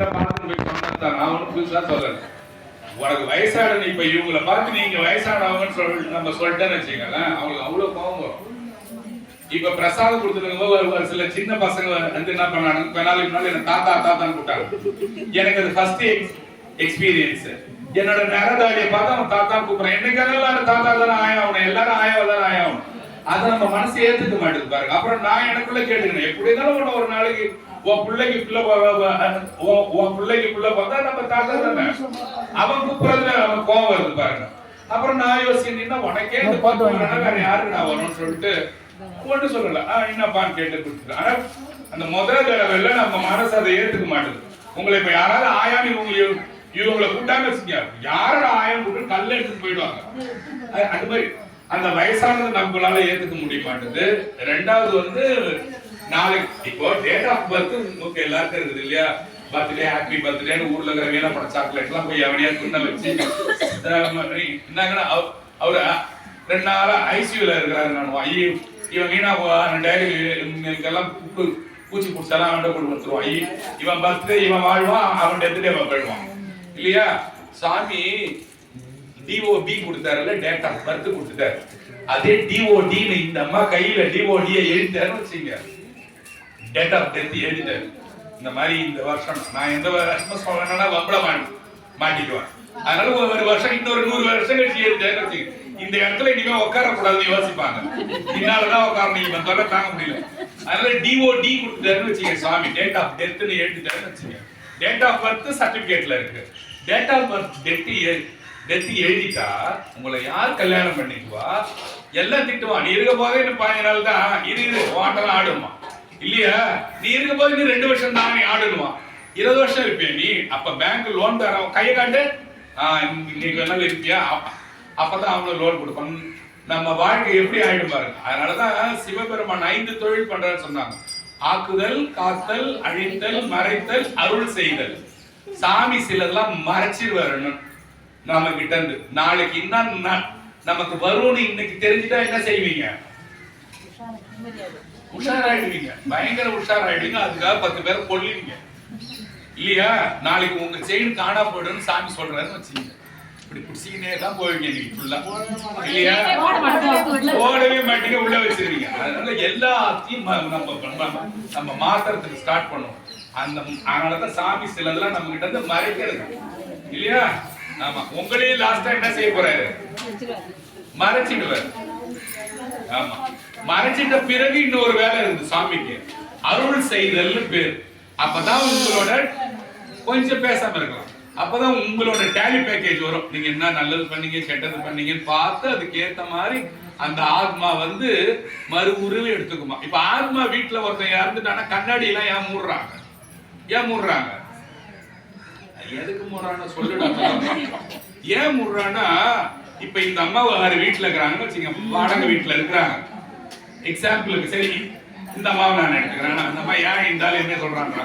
நான் ஒன்றும் புதுசா சொல்லல. உனக்கு வயசான இப்ப இவங்களை பார்த்து நீங்க வயசானவங்கன்னு நம்ம சொல்லிட்டேன்னு வச்சுக்கோங்களேன், அவங்களுக்கு அவ்வளவு கோபம் வரும். இப்ப பிரசாதம் கொடுத்துருக்கும் ஒரு சில சின்ன பசங்க வந்து என்ன பண்ணாங்க, பெனாலுக்கு என்ன தாத்தா தாத்தான்னு கூப்பிட்டாங்க. எனக்கு அது ஃபர்ஸ்ட் எக்ஸ்பீரியன்ஸ். என்னோட நரதாடியை பார்த்து அவன் தாத்தா கூப்பிடுறான். என்னைக்கு தாத்தா தானே ஆயாவணும், எல்லாரும் ஆயாவ தானே ஆயாவணும். அதை நம்ம மனசு ஏத்துக்க மாட்டேது பாருங்க. அப்புறம் நான் எனக்குள்ள கேட்டுக்கணும், எப்படி இருந்தாலும் ஒரு நாளைக்கு உன் பிள்ளைக்கு பிள்ளை பார்த்தா நம்ம தாத்தா தானே, அவன் கூப்பிடுறதுல அவன் கோவம் வருது பாருங்க. அப்புறம் நான் யோசிக்கிறேன், உனக்கே வேற யாருக்கு நான் வரணும்னு சொல்லிட்டு ஒண்ணு சொல்லல, என்னப்பான்னு கேட்டு கொடுத்துருக்கேன். ஆனா அந்த முதல் தடவை நம்ம மனசு அதை ஏத்துக்க மாட்டேது. உங்களை இப்ப யாராவது ஆயான்னு இவங்களை கூட்டாங்க வச்சுக்க, யாரோட ஆயம் கூட்டு கல்ல எடுத்துட்டு போயிடுவாங்க. அது மாதிரி அந்த வயசானது நம்மளால ஏத்துக்க முடிய மாட்டேது. ரெண்டாவது வந்து நாளைக்கு இப்போ டேட் ஆஃப் பர்த் உங்களுக்கு எல்லாருக்கும் இருக்குது இல்லையா, பர்த்டே ஹாப்பி பர்த்டேன்னு ஊர்ல இருக்கிற வீணா பட சாக்லேட் எல்லாம் போய் எவனையா துண்ண வச்சு என்னங்கன்னா அவரு 2 நாளா ஐசியூல இருக்கிறாரு. நான் இவன் வீணா டைரிக்கெல்லாம் பூச்சி பூச்செல்லாம் அவன் கொண்டு வந்துருவான். இவன் பர்த்டே இவன் வாழ்வான், அவன் டெத்டே அவன் போயிடுவான் இல்லையா. சாமி டிஓபி கொடுத்தாருல, டேட் ஆஃப் பர்த் கொடுத்துட்டாரு. அதே டிஓடின்னு இந்த அம்மா கையில டிஓடியை எழுதிட்டாருன்னு வச்சுங்க, டேட் ஆஃப் டெத் எழுதிட்டாரு. இந்த மாதிரி இந்த வருஷம் நான் எந்த வருஷம் சொல்லணும்னா வம்பள மாட்டிக்குவேன். அதனால ஒரு வருஷம் இன்னொரு 100 வருஷம் கழிச்சு எழுதிட்டாருன்னு வச்சுங்க, இந்த இடத்துல இனிமே உட்கார கூடாதுன்னு யோசிப்பாங்க. பின்னாலதான் உட்காரணும், இவன் தொலை தாங்க முடியல. அதனால டிஓடி கொடுத்துட்டாருன்னு வச்சுங்க, சாமி டேட் ஆஃப் டெத்னு எழுதிட்டாருன்னு வச்சுங்க. டேட் ஆஃப் பர்த் சர்டிபிகேட்ல இருக்கு. டேட் ஆஃப் பர்த் டெத் எழுதிட்டா உங்களை யார் கல்யாணம் பண்ணிக்குவா? எல்லாம் திட்டுவான். நீ இருக்க போதே இன்னும் 15 நாள் தான் இரு வாட்டெல்லாம் ஆடுமா இல்லையா. நீ இருக்க போது இன்னும் 2 வருஷம் தான் நீ ஆடுவான். 20 வருஷம் இருப்பிய நீ. அப்ப பேங்க் லோன் தரவன் கையை காட்டு, இன்னைக்கு வேணாலும் இருப்பியா, அப்பதான் அவங்களுக்கு லோன் கொடுப்பாங்க. நம்ம வாழ்க்கை எப்படி ஆயிடும் பாருங்க. அதனாலதான் சிவபெருமான் 5 தொழில் பண்றன்னு சொன்னாங்க. ஆக்குதல், காத்தல், அழித்தல், மறைத்தல், அருள் செய்தல். சாமி சிலதெல்லாம் மறைச்சிருவாரு நம்ம கிட்ட இருந்து. நாளைக்கு என்ன நமக்கு வரும்னு இன்னைக்கு தெரிஞ்சுட்டா என்ன செய்வீங்க? உஷாராயிடுவீங்க, பயங்கர உஷாராயிடுவீங்க. அதுக்காக 10 பேரை கொல்லுவீங்க இல்லையா. நாளைக்கு உங்க செயின் காணா போயிடும்னு சாமி சொல்றாருன்னு வச்சுக்கீங்க, இப்படி குடிச்சிக்கினே தான் போவீங்க நீங்க ஃபுல்லா இல்லையா. ஓடவே மாட்டீங்க, உள்ள வச்சிருவீங்க. அதனால எல்லாத்தையும் நம்ம மாத்திரத்துக்கு ஸ்டார்ட் பண்ணுவோம். அதனாலதான் சாமி சிலதெல்லாம் நம்ம கிட்ட இருந்து மறைக்கிறது இல்லையா. ஆமா, உங்களே லாஸ்டா என்ன செய்ய போறாரு? மறைச்சிடுவார். ஆமா, மறைச்சிட்ட பிறகு இன்னொரு வேலை இருக்கு சாமிக்கு, அருள் செய்தல்னு பேர். அப்பதான் உங்களோட கொஞ்சம் பேசாம இருக்கலாம். அப்பதான் உங்களோட டேலி பேக்கேஜ் வரும். நீங்க என்ன நல்லது பண்ணீங்க கெட்டது பண்ணீங்கன்னு பார்த்து அதுக்கு ஏத்த மாதிரி அந்த ஆத்மா வந்து மறு உருவை எடுத்துக்குமா. இப்ப ஆத்மா வீட்டுல ஒருத்தன் இறந்துட்டானா கண்ணாடி எல்லாம் ஏன் மூடுறாங்க? எதுக்கு மூடுறான்னு சொல்லிடாங்க. ஏன் மூடுறான்னா, இப்ப இந்த அம்மா வேற வீட்டுல இருக்கிறாங்கன்னு வச்சுங்க, வாடகை வீட்டுல இருக்கிறாங்க. எக்ஸாம்பிளுக்கு சரி இந்த அம்மாவை நான் எடுத்துக்கிறேன். அந்த அம்மா ஏன் இருந்தாலும் என்ன சொல்றாங்க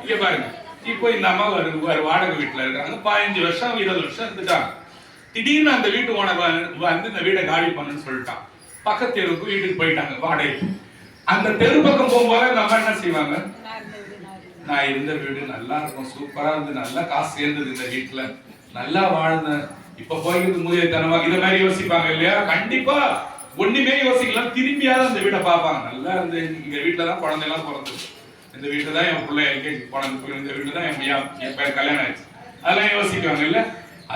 இங்க பாருங்க. இப்போ இந்த அம்மா வேற வாடகை வீட்டுல இருக்காங்க. 15 வருஷம் 20 வருஷம் இருந்துட்டாங்க. திடீர்னு அந்த வீட்டு ஓனர் வந்து இந்த வீட்டை காலி பண்ணுன்னு சொல்லிட்டான். பக்கத்து தெருவுக்கு வீட்டுக்கு போயிட்டாங்க வாடகை. அந்த தெரு பக்கம் போகும்போது அந்த அம்மா என்ன செய்வாங்க? நான் இருந்த வீடு நல்லா இருக்கும், சூப்பரா இருந்து, நல்லா காசு சேர்ந்தது இந்த வீட்டுல, நல்லா வாழ்ந்தேன், இப்ப போய்கிறது முதலியத்தனமா இத மாதிரி யோசிப்பாங்க இல்லையா. கண்டிப்பா ஒண்ணுமே யோசிக்கலாம், திரும்பியாவது அந்த வீட்டை பார்ப்பாங்க. நல்லா இருந்து இந்த வீட்டுலதான் குழந்தை எல்லாம் பிறந்தது, இந்த வீட்டுல தான் என் பிள்ளை எல்கேஜி போனது, இந்த வீட்டுல தான் என் பையன் கல்யாணம் ஆயிடுச்சு, அதெல்லாம் யோசிக்குவாங்க இல்ல.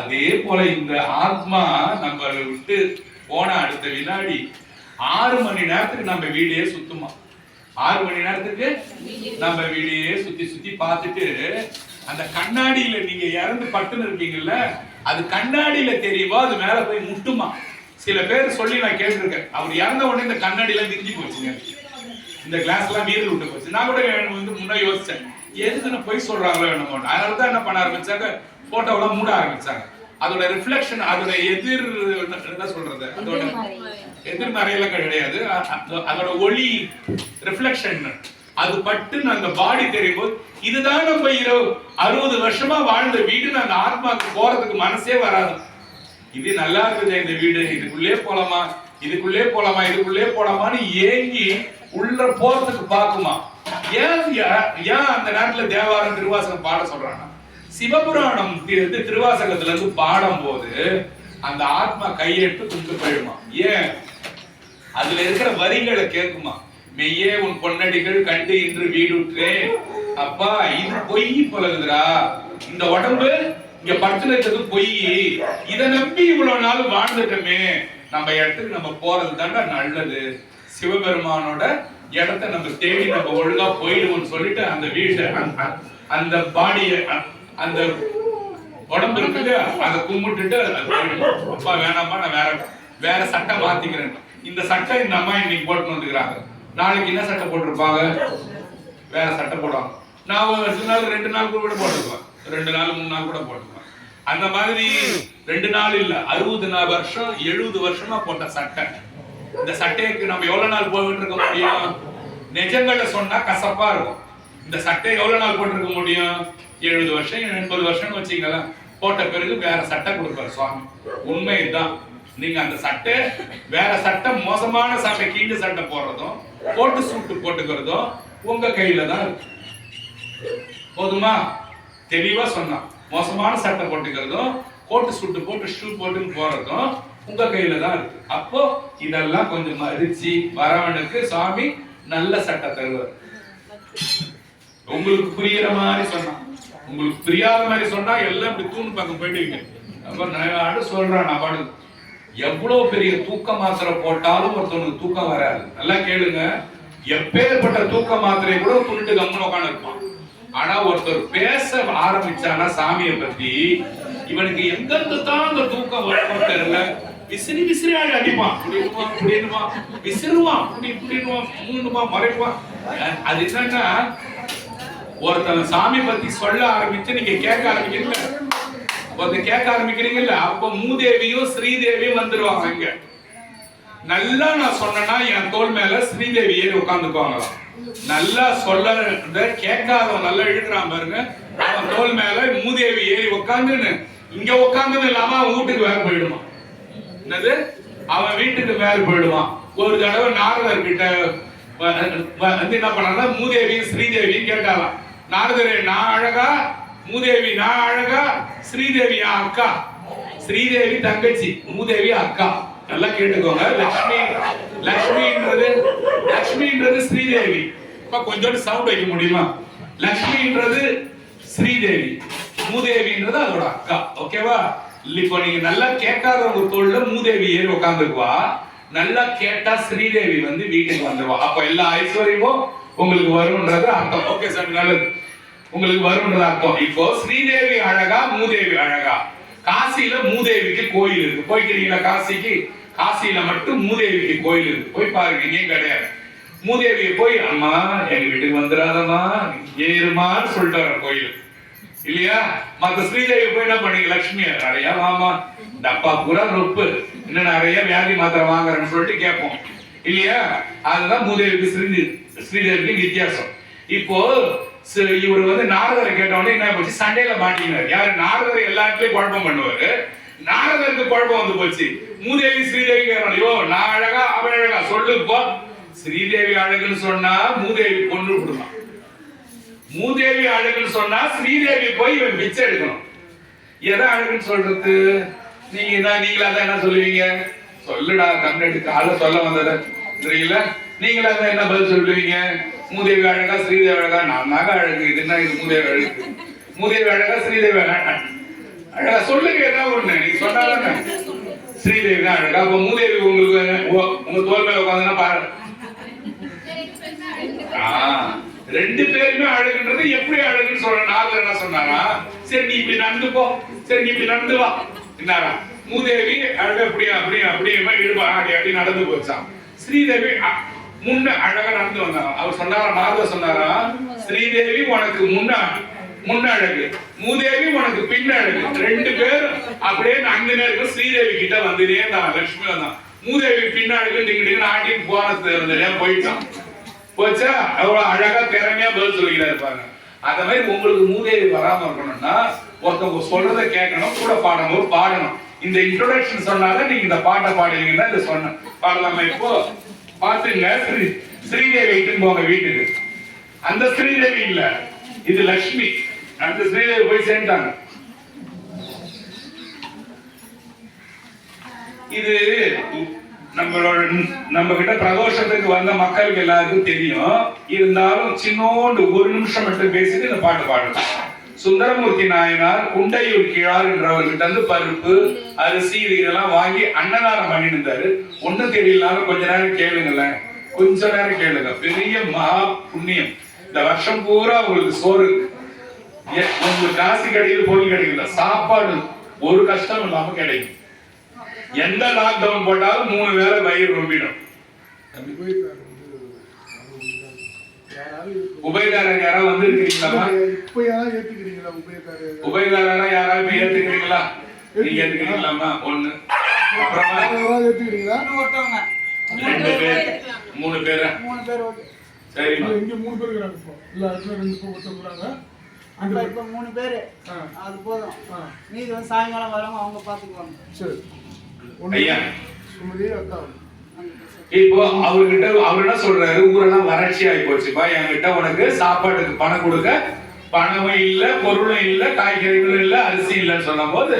அதே போல இந்த ஆத்மா நம்ம விட்டு போன அடுத்த வினாடி 6 மணி நேரத்துக்கு நம்ம வீடையே சுத்துமா. 6 மணி நேரத்துக்கு நம்ம வீடையே சுத்தி பார்த்துட்டு அந்த கண்ணாடியில நீங்க இறந்து பட்டுன்னு இருக்கீங்கல்ல, அது கண்ணாடியில தெரியுமோ அது மேல போய் முட்டுமா. சில பேர் சொல்லி நான் கேட்டிருக்கேன், அவர் இறந்த உடனே இந்த கண்ணாடி எல்லாம் விரிஞ்சு போச்சுங்க, இந்த கிளாஸ் எல்லாம் வீரல் விட்டு போச்சு. நான் கூட வந்து முன்ன யோசிச்சேன், எதுக்குன்னு போய் சொல்றாங்களோ என்னமோ. அதனாலதான் என்ன பண்ண ஆரம்பிச்சாங்க, போட்டோவெல்லாம் மூட ஆரம்பிச்சாங்க. அதோட ரிஃப்ளெக்ஷன், அதோட எதிர் என்ன சொல்றது, அதோட எதிர்மறையெல்லாம் கிடையாது, அதோட ஒளி ரிஃப்ளெக்ஷன் அது பட்டு அந்த பாடி தெரியும் போது இதுதான் நம்ம 60 வருஷமா வாழ்ந்த வீடுன்னு அந்த ஆத்மாக்கு போறதுக்கு மனசே வராது. இது நல்லா இருக்குது இந்த வீடு, இதுக்குள்ளே போலாமான்னு ஏங்கி உள்ள போறதுக்கு பாக்குமா. ஏன் அந்த நேரத்துல தேவாரம் திருவாசகம் பாட சொல்றாங்க? சிவபுராணம் திருவாசகத்துல இருந்து பாடும் போது அந்த ஆத்மா கையெட்டு கும்பிட்டு போயிடுமா. ஏன்? அதுல இருக்கிற வரிகளை கேட்குமா. மெய்யே உன் பொன்னடிகள் கண்டு இன்று வீடுற்றேன். அப்பா இது பொய் பழகுதுரா, இந்த உடம்பு இங்க படுத்துறது பொய், இதை நம்பி இவ்வளவு நாள் வாழ்ந்துட்டோமே, நம்ம இடத்துக்கு நம்ம போறது தாண்டா நல்லது. சிவபெருமானோட இடத்தை நம்ம தேடி நம்ம ஒழுங்கா போயிடுவோம்னு சொல்லிட்டு அந்த வீட்டை அந்த பாடிய அந்த உடம்பு இருக்குது அதை கும்பிட்டுட்டு அப்பா வேணாமா நான் வேற சட்டை மாத்திக்கிறேன். இந்த சட்டை இந்த அம்மா இன்னைக்கு போட்டு வந்துக்கிறாங்க, நாளைக்கு என்ன சட்டை போட்டிருப்பாங்க? வேற சட்டை போடுவாங்க. நான் ஒரு 2 நாள் கூட போட்டுக்குவேன், 2 நாள் 3 நாள் கூட போட்டுக்குவேன். அந்த மாதிரி 2 நாள் இல்ல 60 வருஷம் 70 வருஷமா போட்ட சட்டை. இந்த சட்டைக்கு நம்ம எவ்வளவு நாள் போயிட்டு இருக்க முடியும்? நிஜங்களை சொன்னா கசப்பா இருக்கும். இந்த சட்டை எவ்வளவு நாள் போட்டிருக்க முடியும்? 70 வருஷம் 80 வருஷம்னு வச்சுக்கலாம். போட்ட பிறகு வேற சட்டை கொடுப்பாரு சுவாமி. உண்மைதான். நீங்க அந்த சட்டை வேற சட்டை மோசமான சட்டை கீழ் சட்டை போடுறதும் போட்டு சூட்டு போட்டுக்கிறதும் உங்க கையில தான் இருக்கு. போதுமா? தெளிவா சொன்னா மோசமான சட்டை போட்டுக்கிறதும் கோட்டு சூட்டு போட்டு ஷூ போட்டு போறதும் உங்க கையில தான் இருக்கு. அப்போ இதெல்லாம் கொஞ்சம் மதிச்சு வரவனுக்கு சுவாமி நல்ல சட்டை தருவார். உங்களுக்கு புரியுற மாதிரி சொன்னா, உங்களுக்கு புரியாத மாதிரி சொன்னா எல்லாம் இப்படி தூண் பக்கம் போயிடுவீங்க. அப்ப நான் சொல்றேன், நான் பாடு எவ்வளவு பெரிய தூக்க மாத்திரை போட்டாலும் ஒருத்தவனுக்கு தூக்கம் வராது. நல்லா கேளுங்க, எப்பேற்பட்ட தூக்க மாத்திரை கூட துண்டு கம்முன்னு உட்காந்து இருப்பான். ஆனா ஒருத்தர் பேச ஆரம்பிச்சானா சாமியை பத்தி, இவனுக்கு எங்கிருந்து தான் அந்த தூக்கம் வரும் தெரியல. விசிறி விசிறி அடிப்பான், விசிறுவான், மூணுமா மறைப்பான். அது என்னன்னா, ஒருத்தன் சாமி பத்தி சொல்ல ஆரம்பிச்சு நீங்க கேட்க ஆரம்பிக்கிறீங்க, கேட்க ஆரம்பிக்கிறீங்கல்ல, அப்ப மூதேவியும் ஸ்ரீதேவியும் வந்துருவாங்க. இங்க நல்லா நான் சொன்னா என் தோல் மேல ஸ்ரீதேவி ஏறி உட்காந்துக்குவாங்களாம். நல்லா சொல்ல கேட்காதவன் நல்லா இழுக்கிறான் பாருங்க, அவன் தோல் மேல மூதேவி ஏறி உட்காந்துன்னு இங்க உட்காந்துன்னு இல்லாம அவன் வீட்டுக்கு வேற போயிடுமா. என்னது? அவன் வீட்டுக்கு வேற போயிடுவான். ஒரு தடவை நாரதர் கிட்ட வந்து என்ன பண்ணா, மூதேவியும் ஸ்ரீதேவியும் கேட்டாலாம். நாரதரே நான் அழகா, மூதேவி நான் அழகா, ஸ்ரீதேவி அக்கா. ஸ்ரீதேவி தங்கச்சி, மூதேவி அக்கா. நல்லா கேட்டுக்கோங்க. லக்ஷ்மின்றது ஸ்ரீதேவி. இப்ப கொஞ்சம் சவுண்ட் வைக்க முடியுமா? லக்ஷ்மின்றது ஸ்ரீதேவி, மூதேவின்றது அதோட அக்கா. ஓகேவா? இப்போ நீங்க நல்லா கேட்காதவங்க தோல்ல மூதேவி ஏறி உட்காந்துக்குவா, நல்லா கேட்டா ஸ்ரீதேவி வந்து வீட்டுக்கு வந்துருவா. அப்ப எல்லா ஐஸ்வர்யமும் உங்களுக்கு வரும்ன்றது அர்த்தம். ஓகே சார், நல்லது, உங்களுக்கு வரும்ன்றது அர்த்தம். இப்போ ஸ்ரீதேவி அழகா, மூதேவி அழகா? காசியில மூதேவிக்கு கோயில் இருக்கு. போய்க்கிறீங்களா காசிக்கு? காசியில மட்டும் மூதேவிக்கு கோயில் இருக்கு, போய் பாருங்க. இங்கேயும் கிடையாது. மூதேவியை போய் அம்மா எங்க வீட்டுக்கு வந்துடாதம்மா ஏறுமான்னு சொல்லிட்டு வர கோயில் இல்லையா? மத்த ஸ்ரீதேவி போய் என்ன பண்ணீங்க? லட்சுமி நிறைய மாமா இந்த அப்பா பூரா ரொப்பு, இன்னும் நிறைய வியாதி மாத்திரை வாங்குறேன்னு சொல்லிட்டு கேட்போம் இல்லையா? அதுதான் மூதேவிக்கு ஸ்ரீதேவிக்கு வித்தியாசம். இப்போ இவர் வந்து நாரதரை கேட்டவொடனே என்ன போச்சு? சண்டையில மாட்டினார். யாரு? நாரதரை எல்லாத்துலயும் குழப்பம் பண்ணுவாரு. நாரதருக்கு குழப்பம் வந்து போச்சு. மூதேவி ஸ்ரீதேவி கேட்கணும், ஐயோ நான் அழகா அவன் அழகா சொல்லுப்போ. ஸ்ரீதேவி அழகுன்னு சொன்னா மூதேவி கொண்டு விடுவான். மூதேவி அழகுன்னு சொன்னா ஸ்ரீதேவி போய் இவன் பிச்சை எடுக்கணும். எதை அழகுன்னு சொல்றது? நீங்களா தான் என்ன சொல்லுவீங்க? சொல்லுடா கண்ணெடு கால சொல்ல வந்தத சரிங்களா? நீங்களா தான் என்ன பதில் சொல்லுவீங்க? மூதேவி அழகா ஸ்ரீதேவி அழகா? நான் தாங்க அழகு. இது என்ன? இது மூதேவி அழகு. மூதேவி அழகா ஸ்ரீதேவி அழகா? சொல்லுங்க ஏதாவது ஒண்ணு. நீங்க சொன்னாதானே ஸ்ரீதேவி தான் அழகா. அப்ப மூதேவி உங்களுக்கு உங்க தோல் மேல உட்காந்துன்னா பாரு. ரெண்டு பேருமே அழகுன்றது எப்படி அழகுன்னு சொல்ற? நாரதர் என்ன சொன்னாரா? சரி நீ இப்படி நடந்து போ, சரி நீ இப்படி நடந்து வா என்னாரா? மூதேவி அழகா அப்படியே இடுவா அப்படி நடந்து போச்சான். ஸ்ரீதேவி முன்ன அழகா நடந்து வந்தாங்க. அவர் சொன்னாரா? நாரதர் சொன்னாரா? ஸ்ரீதேவி உனக்கு முன்ன அழகு, மூதேவி உனக்கு பின்ன அழகு. ரெண்டு பேரும் அப்படியே அந்த நேரம் ஸ்ரீதேவி கிட்ட வந்துட்டே தான். லட்சுமி வந்தான். மூதேவி பின்ன அழகு நீங்க ஆட்டி போனது போயிட்டான். போச்சா? அவ்வளவு அழகா திறமையா பதில் சொல்லிக்கிறாரு பாருங்க. அந்த மாதிரி உங்களுக்கு மூதேவி வராம இருக்கணும்னா ஒருத்தவங்க சொல்றத கேட்கணும், கூட பாடணும். இந்த இன்ட்ரோடக்ஷன் சொன்னாதான் நீங்க இந்த பாட்டை பாடுவீங்கன்னா இதை சொன்ன பாடலாமா? இப்போ பாத்துங்க, ஸ்ரீதேவி இட்டுன்னு போங்க வீட்டுக்கு. அந்த ஸ்ரீதேவி இல்ல, இது லட்சுமி. அந்த ஸ்ரீதேவி போய் சேர்ந்தாங்க. இது நம்ம கிட்ட பிரதோஷத்துக்கு வந்த மக்களுக்கு எல்லாருக்கும் தெரியும். இருந்தாலும் சின்னோண்டு ஒரு நிமிஷம் மட்டும் பேசிட்டு இந்த பாட்டு பாடணும். சுந்தரமூர்த்தி நாயனார் குண்டையூர் கிழார் என்றவர்கிட்ட இருந்து பருப்பு அரிசி இதெல்லாம் வாங்கி அன்னதானம் பண்ணிட்டு இருந்தாரு. ஒண்ணும் தெரியலனாலும் கொஞ்ச நேரம் கேளுங்களேன், கொஞ்ச நேரம் கேளுங்க. பெரிய மகா புண்ணியம். இந்த வருஷம் பூரா உங்களுக்கு சோறு, உங்களுக்கு காசு கிடைக்குது, பொருள் கிடைக்கல, சாப்பாடு ஒரு கஷ்டம் இல்லாம கிடைக்கும். எந்த லாக்டவுன் போட்டாலும் 3 வேளை வயிறு ரொம்பிடும். உபயதாரர் யாராவது வந்து இருக்கிறீங்களா? உபயதாரரா யாராவது ஏத்துக்கிறீங்களா? நீங்க ஏத்துக்கிறீங்களாமா? ஒண்ணு. அப்புறமா ஏத்துக்கிறீங்களா? 2 பேர் 3 பேர் சரிமா? இங்க 3 பேர் இருக்காங்க. இப்போ இல்ல அதுல 2 பேர் ஒருத்தங்க அங்க இப்ப 3 பேர். அது போதும். நீங்க வந்து சாயங்காலம் வரவங்க அவங்க பாத்துக்குவாங்க. சரி. ஐயா சுமதி அக்கா இப்போ அவர்கிட்ட அவர் என்ன சொல்றாரு, ஊரெல்லாம் வறட்சி ஆகி போச்சுப்பா, என்கிட்ட உனக்கு சாப்பாட்டுக்கு பணம் கொடுக்க பணமும் இல்ல, பொருளும் இல்ல, காய்கறிகளும் இல்ல, அரிசி இல்லைன்னு சொன்ன போது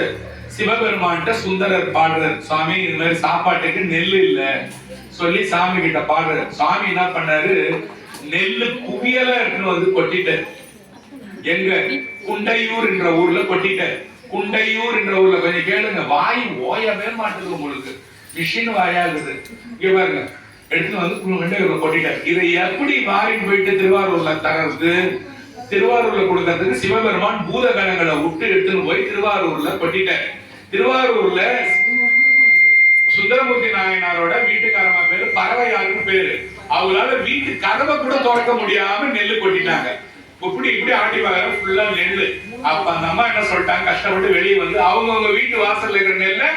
சிவபெருமான்கிட்ட சுந்தரர் பாடுறார், சுவாமி இது மாதிரி சாப்பாட்டுக்கு நெல் இல்ல சொல்லி சாமி கிட்ட பாடுறாரு. சுவாமி என்ன பண்ணாரு, நெல்லு குவியலா இருக்குன்னு வந்து கொட்டிட்டார். எங்க குண்டையூர் என்ற ஊர்ல கொட்டிட்டார். குண்டையூர் என்ற ஊர்ல கொஞ்சம் கேளுங்க, வாய் ஓயவே மாட்டேங்குது உங்களுக்கு, மிஷின் வாயாகுது. இங்க பாருங்க, எடுத்து வந்து குண்டையூர்ல கொட்டிட்டார். இதை எப்படி மாறி போயிட்டு திருவாரூர்ல தரது, திருவாரூர்ல கொடுக்கறதுக்கு சிவபெருமான் பூதகணங்களை விட்டு எடுத்துன்னு போய் திருவாரூர்ல கொட்டிட்டார். திருவாரூர்ல சுந்தரமூர்த்தி நாயனாரோட வீட்டுக்காரமா பேரு பறவையாருன்னு பேரு. அவங்களால வீட்டு கதவை கூட திறக்க முடியாம நெல்லு கொட்டிட்டாங்க. இப்படி இப்படி ஆட்டி பார்க்கற ஃபுல்லா நெல்லு. அப்ப அந்த அம்மா என்ன சொல்லிட்டாங்க, கஷ்டப்பட்டு வெளியே வந்து அவங்கவுங்க வீட்டு வாசல்ல இருக்கிற நெல்லை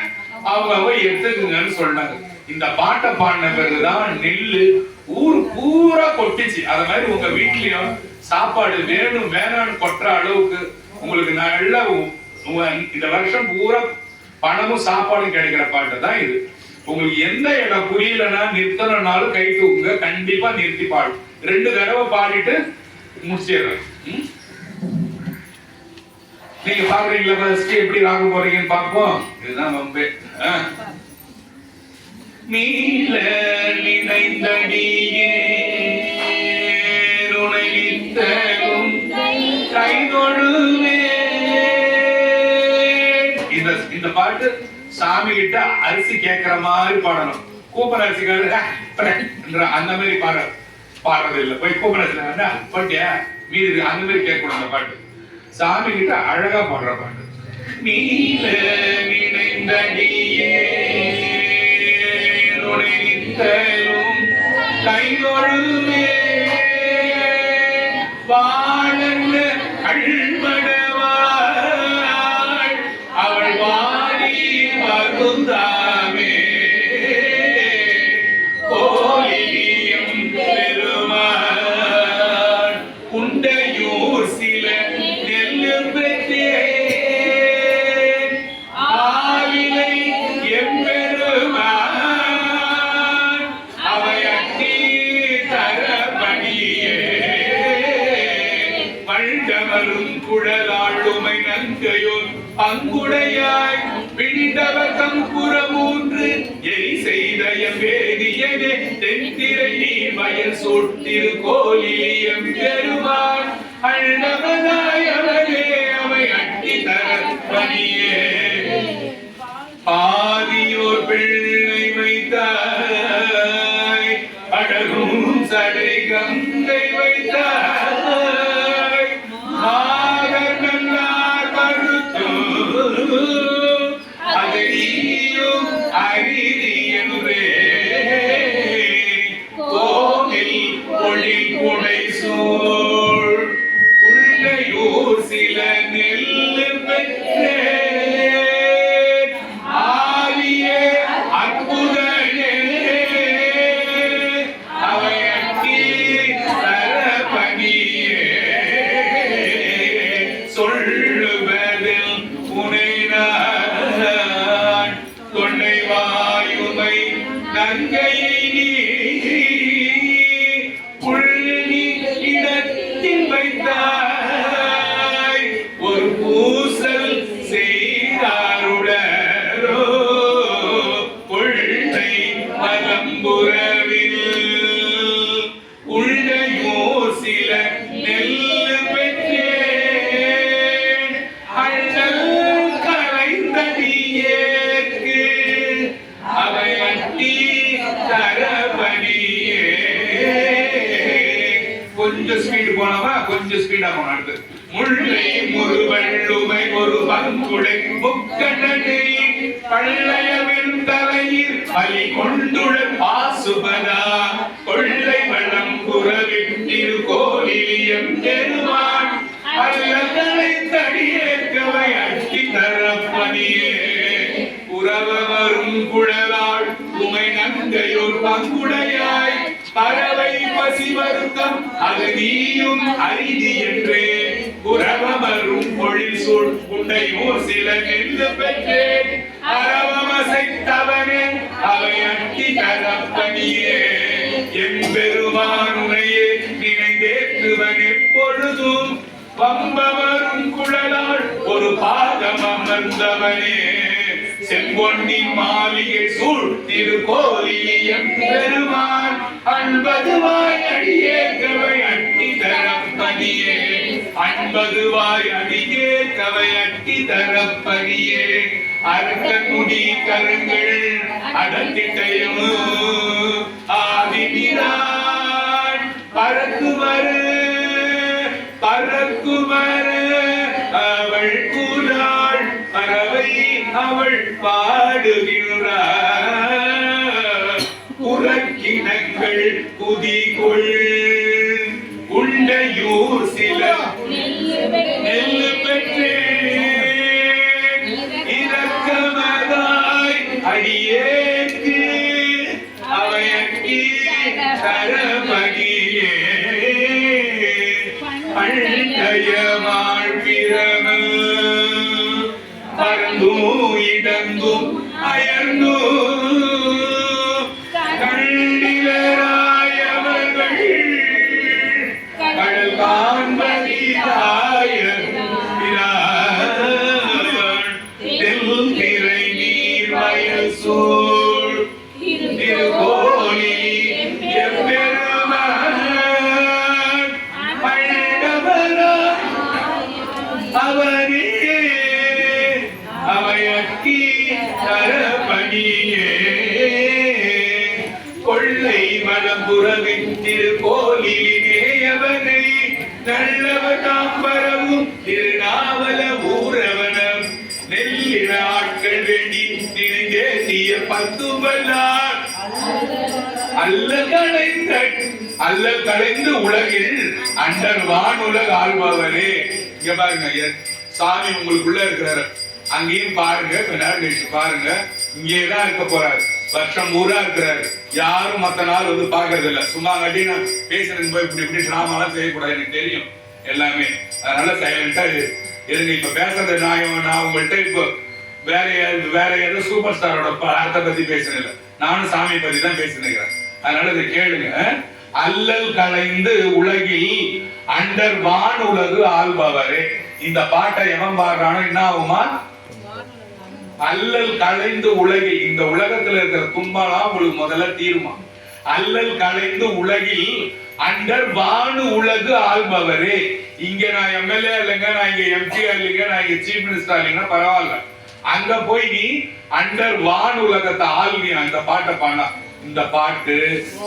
அவங்க எடுத்துக்குங்கன்னு சொன்னாங்க. இந்த பாட்டை பாடின பிறகுதான் நெல்லு ஊர் பூரா கொட்டிச்சு. அது மாதிரி உங்க வீட்லயும் சாப்பாடு வேணும் வேணான்னு கொட்டுற அளவுக்கு உங்களுக்கு நல்ல இந்த வருஷம் பூரா பணமும் சாப்பாடும் கிடைக்கிற பாட்டு தான் இது. உங்களுக்கு எந்த இடம் புரியலன்னா நிறுத்தணும்னாலும் கை தூக்குங்க, கண்டிப்பா நிறுத்தி பாடும். 2 தடவை பாடிட்டு முடிச்சிடுறேன். நீங்க பாக்குறீங்களா எப்படி ராக போறீங்கன்னு பார்ப்போம். இதுதான் ரொம்ப நீல நினைந்தடியே நுழைத்தலும் கைதொழுவே. இந்த பாட்டு சாமி கிட்ட அரிசி கேட்கிற மாதிரி பாடணும். கூப்பர் அரிசிக்காரு அந்த மாதிரி பாடுறது இல்லை. போய் கூப்பர் அரிசி போட்டியா மீது அந்த மாதிரி கேட்கணும். அந்த பாட்டு சாமி கிட்ட அழகா பாடுற பாட்டு. நீல நினைந்தடியே நுழைத்தலும் கைதொழுவே வாழல்ல கள்மடவாள் அவள் வாரி வருந்தாமே கோலியம் பெருமாள் குண்டையூர் சில நெல்லு பெற்றே ஆவிலை எம்பெருமாள் அவை அட்டி தரபடியே பண்டமரும் குழலாளுமை நங்கையோன் அங்குடையாய் பிண்டவகம் புறமூன்று எரி செய்த எம்பேதியனே தென்திரை நீ வயல் சூட்டிரு கோலியம் பெருமாள் அண்டவனாய் அவனே அவை அட்டி தரப்பணியே பாதியோர் பிள்ளை வைத்தாய் அழகும் சடை கங்கை வைத்தாய் மாதர் நன்னார் மறுத்தோ அதை நீயும் அறிதி என்றே கோவில் ஒளி குடை சூழ் உள்ளையூர் சில நெல்லு பெற்றே ஆவியே அற்புதனே அவை அட்டி தரபணியே சொல்லுவதில் உனை நான் தொண்டை வாயுமை நங்கையை நீ புள்ளி இடத்தில் போனவா கொஞ்சம் ஸ்பீடா போன அடுத்து முல்லை முருவள்ளுமை ஒரு பங்குடை முக்கடனை பள்ளைய வெண்தலையில் பலி கொண்டுள்ள பாசுபதா கொள்ளை வளம் புறவிட்டிரு கோலியம் பெருமான் அல்லங்களை தடியேற்கவை அட்டி தரப்பனியே உறவரும் குழலாள் உமை நங்கையோர் பங்குடையாய் பறவை பசி வருத்தம் அது நீயும் அரிதி என்றே உறவரும் பொழில் சூழ் உண்டையூர் சில நெல்லு பெற்றேன் அரவமசைத்தவனே அவை அட்டி தரப்பனியே என் பெருமானுனையே நினைந்தேற்றுவன் எப்பொழுதும் வம்பவரும் குழலாள் ஒரு பாதம் அமர்ந்தவனே செம்பொன்னின் மாளிகை சூழ் திருக்கோலியம் பெருமான் அன்பதுவாய் அடியே கவை அட்டி தரப்பனியே அன்பதுவாய் அடியே கவை அட்டி தரப்பனியே அரக்கமுடி கருங்கள் அடத்திட்டையும் ஆதிபிரான் பறக்குமரு அவள் கூறாள் பறவை அவள் பாடுகிறாள் புறக்கிணங்கள் குதிகொள் உண்டையூர் சில நெல்லு பெற்றேன் இரக்கமதாய் அடியேற்கு அவையட்டி தரபடியே பண்டையமாள் பிறனு பறந்தும் இடங்கும் அயர்ந்தும் கண்டிலராயவர்கள் கடல் காண்பதிதாய திரை நீர் வயல் சூழ் திருக்கோலி அவனே அவையட்டி தரபணியே கொள்ளை வளம்புறவின் திருக்கோலிலே அவனை நல்லவதாம் வரவும் திருநாவல ஊரவனம் நெல்லிட ஆட்கள் வேண்டி நினைந்தேசிய பத்துவல்லார் அல்லல் களைந்து உலகில் அண்டர் வானுலக ஆள்பவரே. இங்க பாருங்க சாமி உங்களுக்குள்ள இருக்கிறாரு, அங்கேயும் பாருங்க, பின்னாடி கழிச்சு பாருங்க, இங்கேதான் இருக்க போறாரு, வருஷம் பூரா இருக்கிறாரு. யாரும் மத்த நாள் வந்து பாக்குறது இல்ல. சும்மா கட்டி நான் பேசுறேன் போய் இப்படி இப்படி டிராமாலாம் செய்யக்கூடாது, எனக்கு தெரியும் எல்லாமே. அதனால சைலண்டா இருங்க. இப்ப பேசுறது நான் உங்கள்கிட்ட இப்போ வேற ஏதோ சூப்பர் ஸ்டாரோட அர்த்தத்தை பத்தி பேசுறேன் இல்ல, நானும் சாமியை பத்தி தான் பேசினுக்கிறேன். அதனால இதை கேளுங்க. அல்லல் களைந்து உலகில் அண்டர் வான் உலகு ஆள்பவரே. இந்த பாட்டை எவன் பாடுறானோ என்ன ஆகுமா? அல்லல் களைந்து உலகில், இந்த உலகத்துல இருக்கிற துன்பலாம் உங்களுக்கு முதல்ல தீருமா? அல்லல் களைந்து உலகில் அண்டர் வானு உலகு ஆள்பவரே. இங்க நான் எம்எல்ஏ இல்லைங்க, நான் இங்க எம்பி இல்லைங்க, நான் இங்க சீஃப் மினிஸ்டர் இல்லைங்கன்னா பரவாயில்ல, அங்க போய் நீ அண்டர் வான் உலகத்தை ஆள்வி அந்த பாட்டை பாடா. இந்த பாட்டு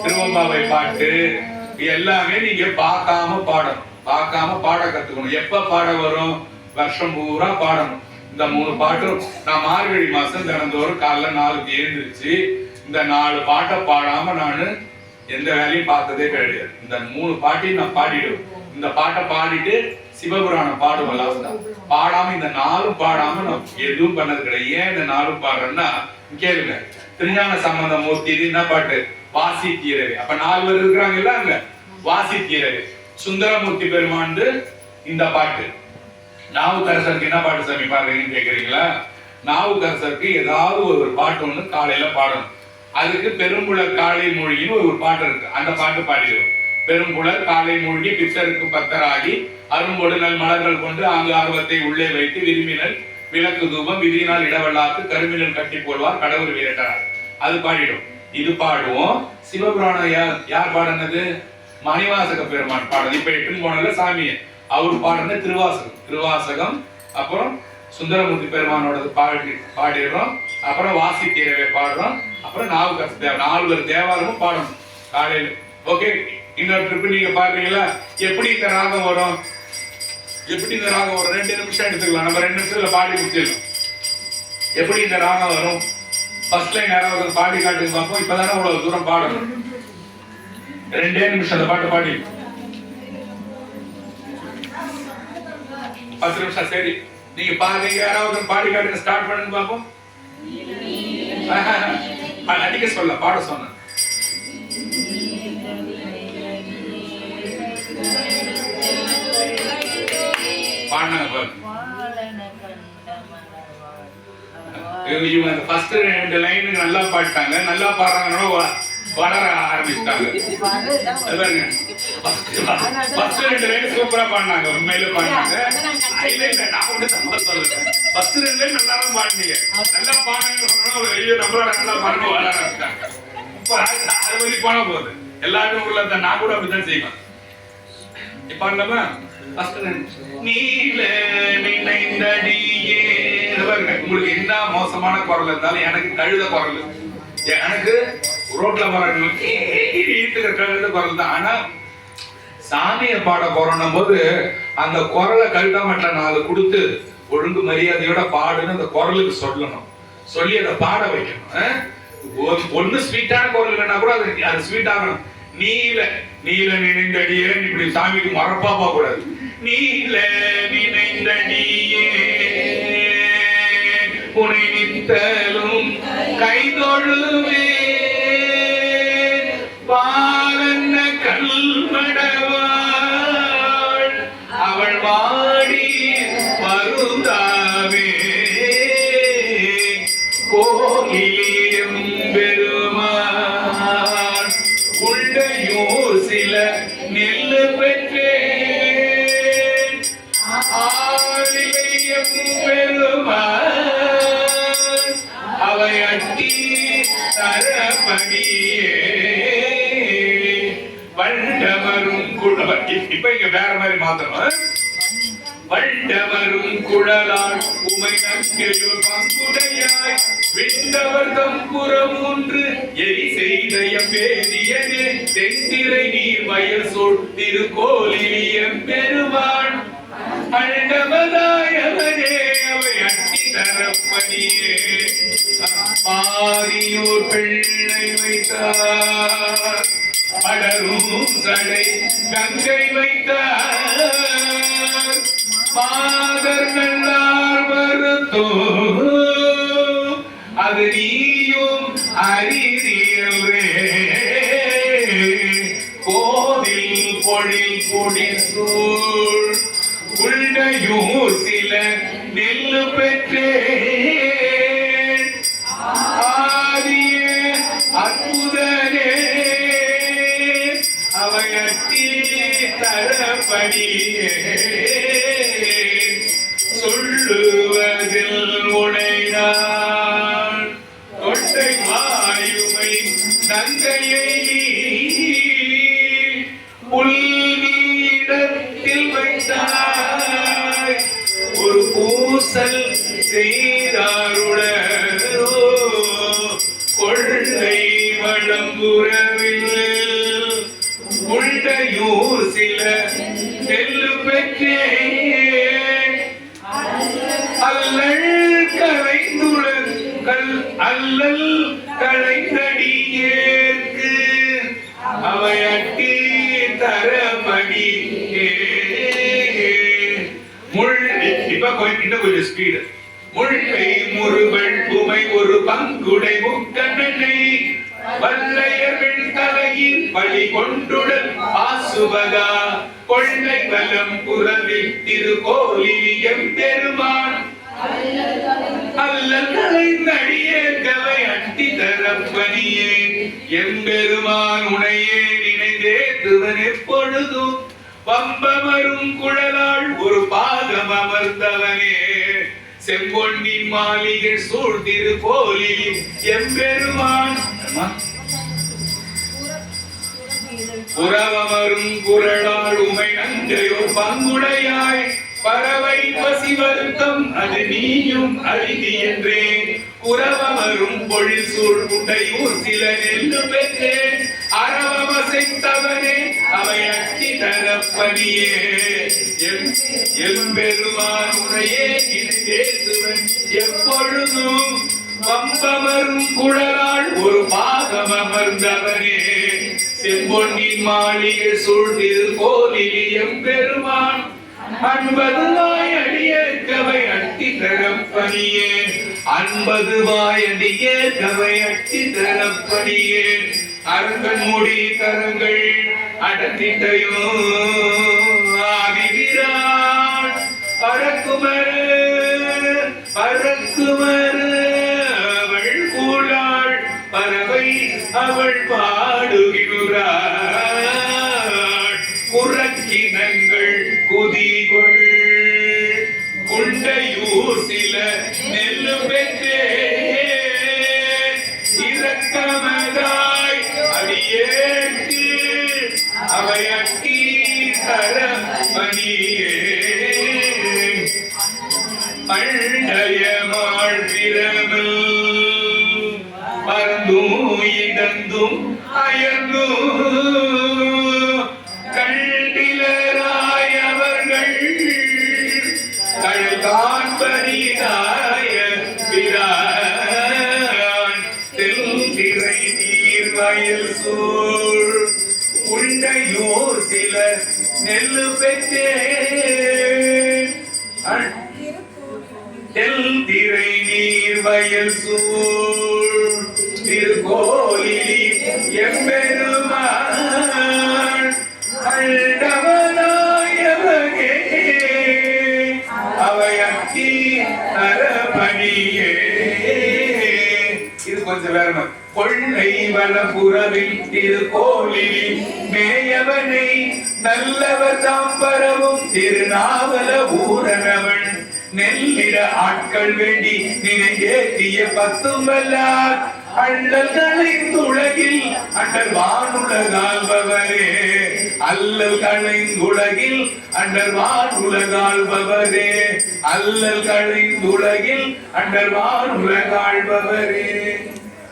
திருவம்பாவை பாட்டு எல்லாமே நீங்க பார்க்காம பாடணும், பார்க்காம பாட கத்துக்கணும். எப்ப பாட வரும்? வருஷம் பூரா பாடணும். இந்த 3 பாட்டும் நான் மார்கழி மாசம் தினந்தோறும் காலைல 4க்கு எழுந்திருச்சு இந்த 4 பாட்டை பாடாம நானு எந்த வேலையும் பார்த்ததே கிடையாது. இந்த 3 பாட்டையும் நான் பாடிடுவேன். இந்த பாட்டை பாடிட்டு சிவபுராணம் பாடுவேன் லாஸ்டா. பாடாம இந்த 4 பாடாம நான் எதுவும் பண்ணது கிடையாது. ஏன் இந்த 4 பாடுறேன்னா கேளுங்க. திருஞான சம்பந்த மூர்த்தி என்ன பாட்டு? வாசி தீரவே. அப்ப 4 பேர் இருக்கிறாங்கல்ல அங்க, வாசி தீரவே. சுந்தரமூர்த்தி பெருமான் இந்த பாட்டு. நாவுக்கரசருக்கு என்ன பாட்டு சாமி பாடுறீங்கன்னு கேக்குறீங்களா? நாவுக்கரசருக்கு ஏதாவது ஒரு பாட்டு ஒண்ணு காலையில பாடணும். அதுக்கு பெரும்புலர் காலை மூழ்கின்னு ஒரு பாட்டு இருக்கு, அந்த பாட்டு பாடிடுவோம். பெரும்புலர் காலை மூழ்கி பித்தருக்கு பத்தராகி அரும்பொடு நல் மலர்கள் கொண்டு அங்கு ஆர்வத்தை உள்ளே வைத்து விரும்பினல் விளக்கு தூபம் விதியினால் இடவல்லாத்து கருமினல் கட்டி போடுவார் கடவுள் வீரட்டார். அது பாடிடும். இது பாடுவோம். சிவபுராணம் யார் பாடினது? மணிவாசக பெருமான் பாடுறது. இப்ப எட்டுன்னு போனல சாமியை அவர் பாடுறது திருவாசகம். அப்புறம் சுந்தரமூர்த்தி பெருமானோட பாடிடுறோம். அப்புறம் வாசி தீரவே பாடுறோம். அப்புறம் நாவுக்கரசு 4 பேர் தேவாரமும் பாடணும் காலையில. ஓகே. இன்னொரு ட்ரிப் நீங்க பாக்குறீங்களா? எப்படி இந்த ராகம் வரும், எப்படி இந்த ராகம் வரும்? 2 நிமிஷம் எடுத்துக்கலாம், நம்ம 2 நிமிஷத்துல பாடி முடிச்சிடலாம். எப்படி இந்த ராகம் வரும்? ஃபர்ஸ்ட் லைன் யாராவது பாடி காட்டுங்க பார்ப்போம். இப்பதானே அவ்வளவு தூரம் பாடணும். 2 நிமிஷம் அந்த பாட்டு பாடி 10 நிமிஷம். சரி, நீங்க பாருங்க, யாராவது பாடி காட்டுங்க, ஸ்டார்ட் பண்ணுங்க பார்ப்போம். அடிக்க சொல்ல, பாட சொன்ன. பாடினாங்க பாருங்க. இவங்க ஃபர்ஸ்ட் 2 லைனுக்கு நல்லா பாடிட்டாங்க, நல்லா பாடுறாங்கன்னா வளர ஆரம்பிச்சிட்டாங்க. பாருங்க, ஃபர்ஸ்ட் 2 லைன் சூப்பரா பாடினாங்க, உண்மையில பாடினாங்க. இல்ல இல்ல, நான் ஒண்ணு தப்பா சொல்றேன். ஃபர்ஸ்ட் 2 லைன் நல்லா தான் பாடினீங்க, நல்லா பாடுங்க. ஐயோ, நம்மளோட நல்லா பாருங்க, வளர ஆரம்பிச்சிட்டாங்க. இப்போ 60 போன போகுது. எல்லாரும் உள்ள நான் கூட அப்படிதான் செய்வேன். இப்ப பாடலாமா? நீல நினைந்தடியே. உங்களுக்கு என்ன மோசமான குரல் இருந்தாலும் எனக்கு கழுத குரல், எனக்கு ரோட்ல வீட்டுக்கு கழுத குரல் தான். ஆனா சாமியை பாட போறோம் போது அந்த குரலை கழுதாமற்ற 4 கொடுத்து ஒழுங்கு மரியாதையோட பாடுன்னு அந்த குரலுக்கு சொல்லணும், சொல்லி அதை பாட வைக்கணும். ஒண்ணு ஸ்வீட்டான குரல் இல்லைன்னா கூட அது ஸ்வீட் ஆகணும். நீல நீல நினைந்தடியே, இப்படி சாமிக்கு மறப்பாப்பா கூடாது. நீல நினைந்தடியே உனை நித்தலும் கைதொழுவே பாலன்ன கல்மடவாள் அவள் வாடி வருந்தாவே கோயிலியம் பெருமாள் உண்டையோர் சில நெல்லு பெற்றேன் ஆலிலையம் பெருமாள் அவை அட்டி தரப்படியே வண்டமரும் குழல். இப்ப இங்க வேற மாதிரி மாத்தணும். வண்டமரும் குழலால் உமை நங்கையோர் பங்குடையாய் விண்டவர் தம்புறம் ஒன்று எரி செய்த எம்பேதியனே தென்திரை நீர் வயல் சொல் திருக்கோலிலியம் பெருமாள் அண்டமதாயவனே அவை அட்டி தரப்படியே பாரியோர் பிள்ளை வைத்தார் அடரும் சடை கங்கை வைத்தார் மாதர் நல்லார் வருத்தோ அது நீயும் அறிதியல்ரே கோதில் பொழில் கொடி சூழ் உள்டையூர் சில நெல்லு பெற்றேன் ஆதிய அற்புதனே அவை அட்டி தரப்படியே சொல்லுவதில் உடையான் தொட்டை வாயுமை நங்கையை புல்வீடத்தில் வைத்தாய் ஒரு பூசல் செய்தாருடனோ கொள்ளை வளம்புறவில் உள்டையூர் சில நெல்லு பெற்றேன் அல்லல் கரைந்துளங்கள் அல்லல் கரைந்தடியேற்கு அவை அட்டி தரப்படியே முள். இப்ப இன்னும் கொஞ்சம் ஸ்பீடு. முள்ளை முருவள் உமை ஒரு பங்குடை முக்கண்ணனை வல்லையர்கள் தலையில் பழி கொண்டுடல் ஆசுபதா கொள்ளை வலம் புறவில் திருக்கோலிலியம் பெருமான் அல்லல் கலைந்தடியே கவை அட்டி தரப்படியே எம்பெருமான் உனையே நினைந்தேத்துவன் எப்பொழுதும் பம்பமரும் குழலாள் ஒரு பாதம் அமர்ந்தவனே செம்பொன்னின் மாளிகை சூழ் திருக்கோலில் எம்பெருமான் புறவமரும் குரலாள் உமை நங்கையோர் பங்குடையாய் பறவை பசி வருத்தம் அது நீயும் அறிதி என்றேன் குறவமரும் பொழில் சூழ் உண்டையூர் சில நெல்லு பெற்றேன் அரவமசைத்தவனே அவை அட்டி தரப்பனியே எம்பெருமான் உரையே பேசுவன் எப்பொழுதும் வம்பமரும் குழலால் ஒரு பாகம் அமர்ந்தவனே செம்பொன்னின் மாளிகை சூழ்ந்திரு கோலில் எம்பெருமான் அன்பது வாய் அடிய கவை அட்டி தரப்பனியே அன்பது வாய் அடிய கவை அட்டி தரப்பனியே அரங்கன் முடி கரங்கள் அடத்திட்டையோ ஆதிவிரான் பறக்குமரு அவள் கூழாள் பறவை அவள் பாடுகிறாள் புறக்கினங்கள் குதிகொள் குண்டையூர் சில நெல்லு பெற்றே இரக்கமதாய் அடியேற்கு அவை அட்டி தரப்பனியே அண்டயமாள் பிரமல் பறந்தும் இடந்தும் அயர்ந்தும் கண்டிலராய் அவர்கள் கழ்கான் பரிதாய பிரான் தெல்திரை நீர் வயல் சூழ் உண்டையோர் சில நெல்லு பெற்றே தெல்திரை நீர் வயல் சூழ் திருக்கோலிலி எம்பெருமான் அண்டவனாயவனே அவை அட்டி தரப்பனியே. இது கொஞ்சம் வேற கொள்ளை வளபுறவில் திருக்கோலிலி மேயவனை நல்லவர் தாம்பரவும் திருநாவல ஊரனவன் நெல்லிட ஆட்கள் வேண்டி நினைந்தேத்திய பத்துமல்லார் அள்ளல் களைந்துலகில் அண்டர் வானுலகாள்பவரே அல்லல் களைந்துலகில் அண்டர் வானுலகாள்பவரே அல்லல் களைந்துலகில் அண்டர் வானுலகாள்பவரே.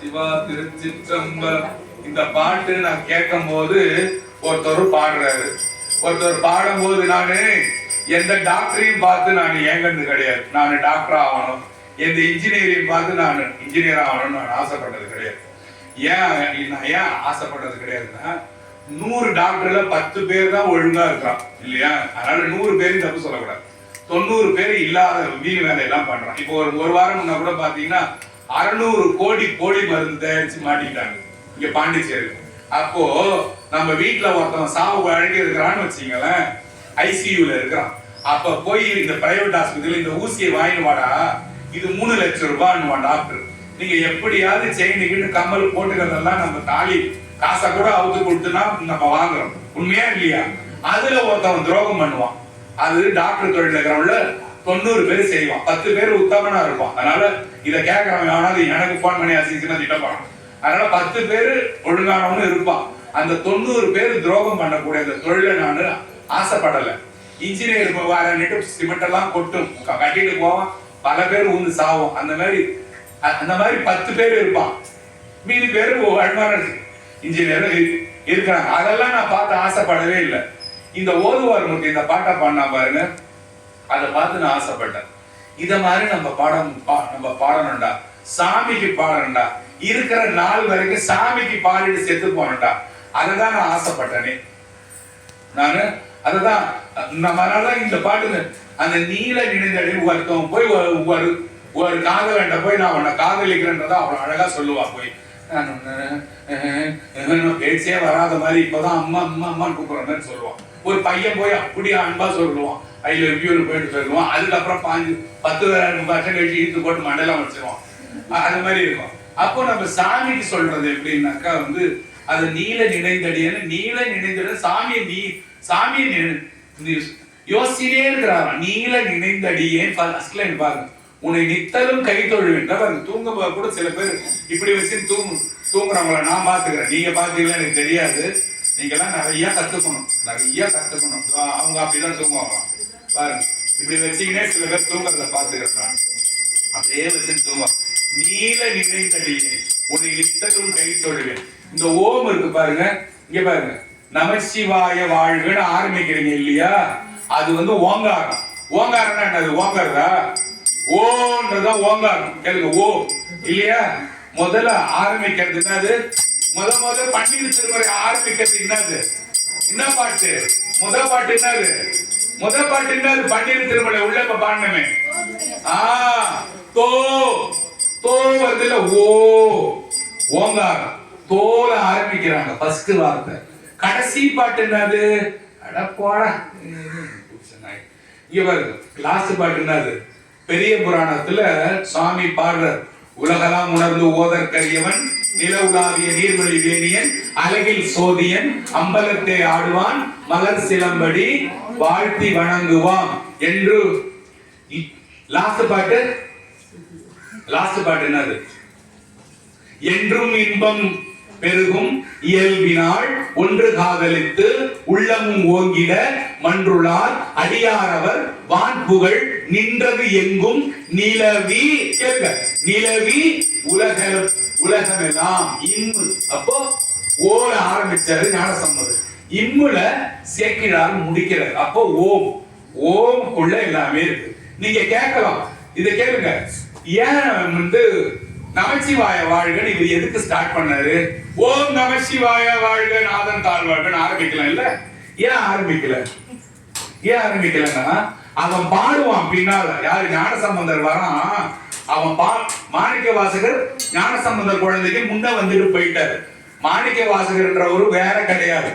சிவா திருச்சிற்றம்பலம். இந்த பாட்டு நான் கேட்கும் போது ஒருத்தர் பாடுறாரு. ஒருத்தர் பாடும் போது நானு எந்த டாக்டரையும் பார்த்து நான் ஏங்கன்னு கிடையாது. நான் டாக்டர் ஆகணும், எந்த இன்ஜினியரையும் பார்த்து நான் இன்ஜினியர் ஆகணும்னு நான் ஆசைப்பட்டது கிடையாது. ஏன் ஆசைப்பட்டது கிடையாதுன்னா 100 டாக்டர்ல 10 பேர் தான் ஒழுங்கா இருக்கான் இல்லையா? அதனால 100 பேரும் தப்பு சொல்லக்கூடாது. 90 பேர் இல்லாத வீண் வேலையெல்லாம் பண்றான். இப்போ ஒரு வாரம் முன்ன கூட பாத்தீங்கன்னா 600 கோடி போலி மருந்து தயாரிச்சு மாட்டிக்கிட்டாங்க இங்க பாண்டிச்சேரி. அப்போ நம்ம வீட்டுல ஒருத்தவன் சாவு அழகி இருக்கிறான்னு வச்சுங்களேன், ஐசியூல இருக்கிறான். அப்ப போய் இந்த பிரைவேட் ஆஸ்பத்திரியில இந்த ஊசியை வாங்கி வாடா, இது 3 லட்சம் ரூபாய் டாக்டர். நீங்க எப்படியாவது செயினுக்குன்னு கம்மல் போட்டுக்கிறதெல்லாம் நம்ம தாலி காசை கூட அவுத்து கொடுத்துனா நம்ம வாங்குறோம். உண்மையா இல்லையா? அதுல ஒருத்தவன் துரோகம் பண்ணுவான். அது டாக்டர் தொழில் இருக்கிறவங்கள 90 பேர் செய்வான், 10 பேர் உத்தமனா இருப்பான். அதனால இதை கேட்கறவன் ஆனாது எனக்கு போன் பண்ணி அசிங்கமா திட்டப்பான். அதனால 10 பேர் ஒழுங்கானவனு இருப்பான். அந்த 90 பேர் துரோகம் பண்ணக்கூடிய அந்த தொழிலை நான் ஆசைப்படல. இன்ஜினியர் வரன்னுட்டு சிமெண்ட் எல்லாம் கொட்டும் கட்டிட்டு போவான், பல பேர் ஊந்து சாவும். அந்த மாதிரி 10 பேர் இருப்பான், மீதி பேர் இன்ஜினியர் இருக்கிறாங்க. அதெல்லாம் நான் பார்த்து ஆசைப்படவே இல்லை. இந்த ஓதுவார் மூர்த்தி இந்த பாட்டை பாடினா பாருங்க, அதை பார்த்து நான் ஆசைப்பட்டேன். இத மாதிரி நம்ம பாடணும்டா, சாமிக்கு பாடணும்டா, இருக்கிற நாள் வரைக்கும் சாமிக்கு பாடிட்டு செத்து போனடா. அதுதான் நான் ஆசைப்பட்டேனே. நானு அதுதான் நம்மளாலதான் இந்த பாட்டு அந்த நீல நினைந்தடி ஒருத்தவன் போய் ஒரு காதலண்ட போய் நான் உன்னை காதலிக்கிறேன்றத அவ்வளவு அழகா சொல்லுவா. போய் பேச்சே வராத மாதிரி இப்பதான் அம்மா அம்மா அம்மான்னு கூப்பிடுற மாதிரி சொல்லுவான். ஒரு பையன் போய் அப்படியே அன்பா சொல்லுவான், ஐ லவ் யூ போயிட்டு சொல்லுவான். அதுக்கப்புறம் 10 வருஷம் கழிச்சு இழுத்து போட்டு மண்டலம் வச்சிருவான். அது மாதிரி இருக்கும். அப்போ நம்ம சாமிக்கு சொல்றது எப்படின்னாக்கா அது நீல நினைந்தடின்னு, நீல நினைந்தடி சாமியை யோசிச்சிட்டே இருக்கிறாரா. நீல நினைந்தடியேன் பாருங்க, உன்னை நித்தலும் கை தொழுவேன். பாருங்க, தூங்க கூட சில பேர் இப்படி வச்சு தூங்குறவங்கள நான் பாத்துக்கிறேன். நீங்க பாத்தீங்கன்னா எனக்கு தெரியாது. நீங்க எல்லாம் நிறைய கத்துக்கணும். அவங்க அப்படிதான் தூங்குவாங்க. பாருங்க, இப்படி வச்சீங்கன்னே சில பேர் தூங்குறத பாத்துக்கிறேன். அப்படியே வச்சு தூங்குவாங்க. நீல நினைந்தடியே உன்னை நித்தலும் கை தொழுவேன். இந்த ஓம் இருக்கு பாருங்க, இங்க பாருங்க, நமசிவாய வாழ்கன்னு ஆரம்பிக்கிறீங்க இல்லையா, அது வந்து ஓங்காரம். ஓங்காரம்னா என்னது? ஓங்காரதா? ஓன்றதா ஓங்காரம். கேளுங்க, ஓ இல்லையா? முதல்ல ஆரம்பிக்கிறது என்னது? முத பன்னீர் திருமுறை ஆரம்பிக்கிறது என்னது? என்ன பாட்டு? பாட்டு என்னது? பாட்டு என்னது? பன்னீர் திருமுறை உள்ள இப்ப பாடணுமே. தோ தோ வருதுல, ஓ ஓங்காரம். தோல ஆரம்பிக்கிறாங்க ஃபர்ஸ்ட் வார்த்தை. கடைசி பாட்டு என்னது? அட போடா, இங்க பாருங்க, லாஸ்ட் பாட்டு என்னது? பெரிய புராணத்துல சுவாமி பாடுறார், உலகெல்லாம் உணர்ந்து ஓதற்கரியவன், நில உலாவிய நீர்வழி வேணியன், அழகில் சோதியன், அம்பலத்தை ஆடுவான், மலர் சிலம்படி வாழ்த்தி வணங்குவான் என்று. லாஸ்ட் பாட்டு என்னது? என்றும் இன்பம் பெருகும் இயல்பினால் ஒன்று காதலித்து உள்ளமும் ஓங்கிட மன்றுளார் அடியாரவர் வான்புகழ் நின்றது எங்கும் நிலவி. நிலவி உலகமெல்லாம் இம்மு. அப்போ ஓல ஆரம்பிச்சாரு ஞானசம்பந்தர், இம்முல சேக்கிழார் முடிக்கிறார். அப்போ ஓம், ஓம்குள்ள எல்லாமே இருக்கு. நீங்க கேட்கலாம், இதை கேளுங்க, ஏன் வந்து நமசிவாய வாழ்கன்னு இவர் எதுக்கு ஸ்டார்ட் பண்ணாரு? ஓம் நமசிவாய வாழ்க நாதன் தாழ்வாழ்கன்னு ஆரம்பிக்கலாம் இல்ல? ஏன் ஆரம்பிக்கலன்னா அவன் பாடுவான் பின்னால. யாரு? ஞானசம்பந்தர் வரான், அவன் மாணிக்க வாசகர் ஞானசம்பந்தர் குழந்தைக்கு முன்ன வந்துட்டு போயிட்டாரு. மாணிக்க வாசகர்ன்றவரு வேற கிடையாது.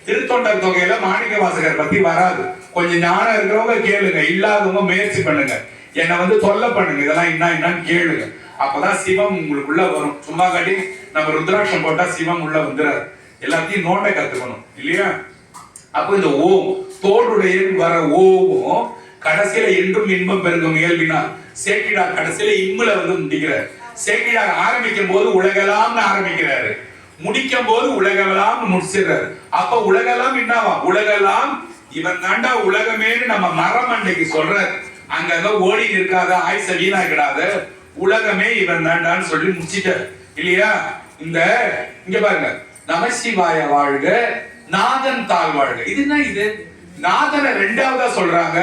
திருத்தொண்டர் தொகையில மாணிக்க வாசகர் பத்தி வராது. கொஞ்சம் ஞானம் இருக்கிறவங்க கேளுங்க, இல்லாதவங்க முயற்சி பண்ணுங்க, என்னை வந்து தொல்லை பண்ணுங்க, இதெல்லாம் என்னன்னு கேளுங்க. அப்பதான் சிவம் உங்களுக்குள்ள வரும். சும்மா காட்டி நம்ம ருத்ராட்சம் போட்டா சிவம் உள்ள வந்துடாது. எல்லாத்தையும் நோண்ட கத்துக்கணும் இல்லையா? அப்ப இந்த ஓம் தோடுடைய வர ஓவும் கடைசியில என்றும் இன்பம் பெருகும் இயல்பினால் சேக்கிழார் கடைசியில இம்முல வந்து முடிக்கிறார். சேக்கிழார் ஆரம்பிக்கும் போது உலகெல்லாம் ஆரம்பிக்கிறாரு, முடிக்கும் போது உலகெல்லாம் முடிச்சிடுறாரு. அப்ப உலகெல்லாம் என்னவா? உலகெல்லாம் இவன் தாண்டா உலகமேன்னு நம்ம மரமண்டைக்கு சொல்றாரு. அங்கங்க ஓடி இருக்காத, ஆயுச வீணாக்கிடாத, உலகமே இவன் தாண்டான்னு சொல்லி முடிச்சிட்டார் இல்லையா? இங்க பாருங்க, நமசிவாய வாழ்க நாதன் தாழ் வாழ்க. இது என்ன? இது நாதனை ரெண்டாவதா சொல்றாங்க,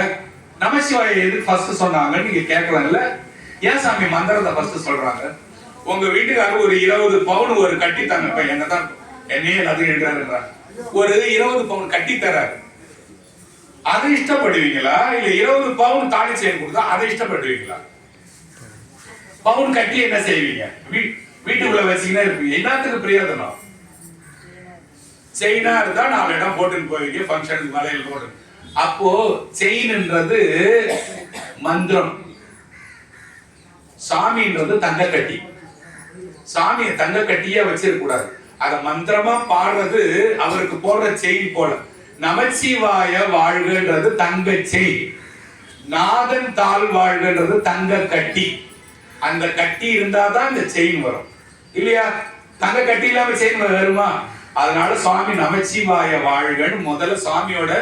நமசிவாய எது ஃபர்ஸ்ட் சொன்னாங்கன்னு நீங்க கேட்கலாம்ல? ஏன் சாமி மந்திரத்தை ஃபர்ஸ்ட் சொல்றாங்க? உங்க வீட்டுக்காரர் ஒரு 20 பவுன் ஒரு கட்டி தாங்க, இப்ப என்னதான் என்னையே எல்லாத்தையும் எழுதுறாரு, ஒரு 20 பவுன் கட்டி தராரு, அதை இஷ்டப்படுவீங்களா? இல்ல 20 பவுன் தாலி செயின் கொடுத்தா அதை இஷ்டப்படுவீங்களா? பவுன் கட்டி என்ன செய்வீங்க? வீட்டுக்குள்ள வச்சீங்கன்னா இருப்பீங்க. என்னத்துக்கு பிரயோஜனம்? செயினா இருந்தா 4 இடம் போட்டுன்னு போவீங்க, ஃபங்க்ஷனுக்கு மலையில் போடு. அப்போ செயின்ன்றது மந்திரம், சாமின்றது தங்க கட்டி. சாமியை தங்க கட்டியே வச்சிருக்க கூடாது, அத மந்திரமா பாடுறது அவருக்கு போடுற செயின் போல. நமசிவாய வாழ்கன்றது தங்க செயின், நாதன் தாழ் வாழ்கன்றது தங்க கட்டி. அந்த கட்டி இருந்தாதான் இந்த செயின் வரும் இல்லையா? தங்க கட்டி இல்லாம செயின் வருமா? அதனால சுவாமி நமசிவாய வாழ்கன்னு முதல்ல சுவாமியோட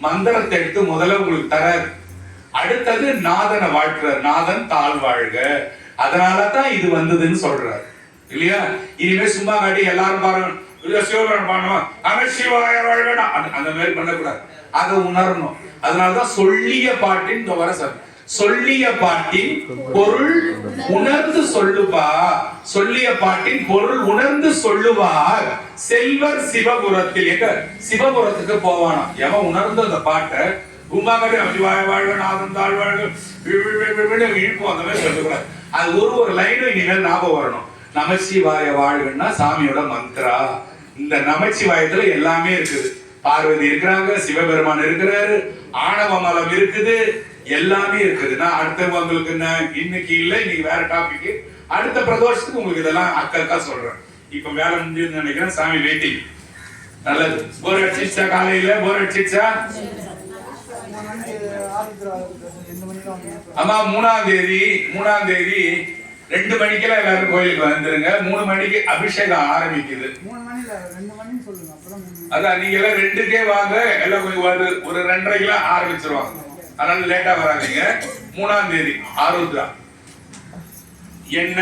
மந்திரத்தை எடுத்து முதல்ல உங்களுக்கு தராரு. அடுத்தது நாதனை வாழ்த்துறாரு, நாதன் தாழ் வாழ்க. அதனாலதான் இது வந்ததுன்னு சொல்றாரு இல்லையா? இனிமே சும்மா காட்டி எல்லாரும் பாருங்க சிவபெருமான் பண்ணுவோம் நமசிவாய வாழ்க அந்த மாதிரி பண்ணக்கூடாது, அதை உணரணும். அதனாலதான் சொல்லிய பாட்டின் வர சார், சொல்லிய பாட்டின் பொருள் உணர்ந்து சொல்லுவா, சொல்லிய பாட்டின் பொருள் உணர்ந்து சொல்லுவார் செல்வர் சிவபுரத்தில். எங்க சிவபுரத்துக்கு போவானா எவன் உணர்ந்து அந்த பாட்டை கும்பாகரி நமசிவாய வாழ்க நாதன் தாழ் வாழ்க இழுப்போம், அந்த மாதிரி சொல்லக்கூடாது. அது ஒரு லைனும் இனிமேல் ஞாபகம் வரணும். நமசிவாய வாழ்கன்னா சாமியோட மந்திரா. இந்த நமசிவாயத்துல எல்லாமே இருக்குது. பார்வதி இருக்கிறாங்க, சிவபெருமான் இருக்கிறாரு, ஆணவ மலம் இருக்குது, எல்லாமே இருக்குது. நான் அடுத்த உங்களுக்கு இன்னைக்கு இல்ல, இன்னைக்கு வேற டாபிக், அடுத்த பிரதோஷத்துக்கு உங்களுக்கு இதெல்லாம் அக்கா சொல்றேன். இப்ப வேலை முடிஞ்சதுன்னு நினைக்கிறேன். சாமி வெயிட்டிங். நல்லது. போர் அடிச்சிச்சா? காலையில போர் அடிச்சிச்சா? ஆமா, 3ஆம் தேதி 2 மணிக்கெல்லாம் எல்லாரும் கோயிலுக்கு வந்துருங்க. 3 மணிக்கு அபிஷேகம் ஆரம்பிக்குது. அதான் நீங்க எல்லாம் 2க்கே வாங்க, எல்லாம் ஒரு 2:30 ஆரம்பிச்சிருவாங்க. அதனால லேட்டா வராதீங்க. 3ஆம் தேதி ஆருத்ரா என்ன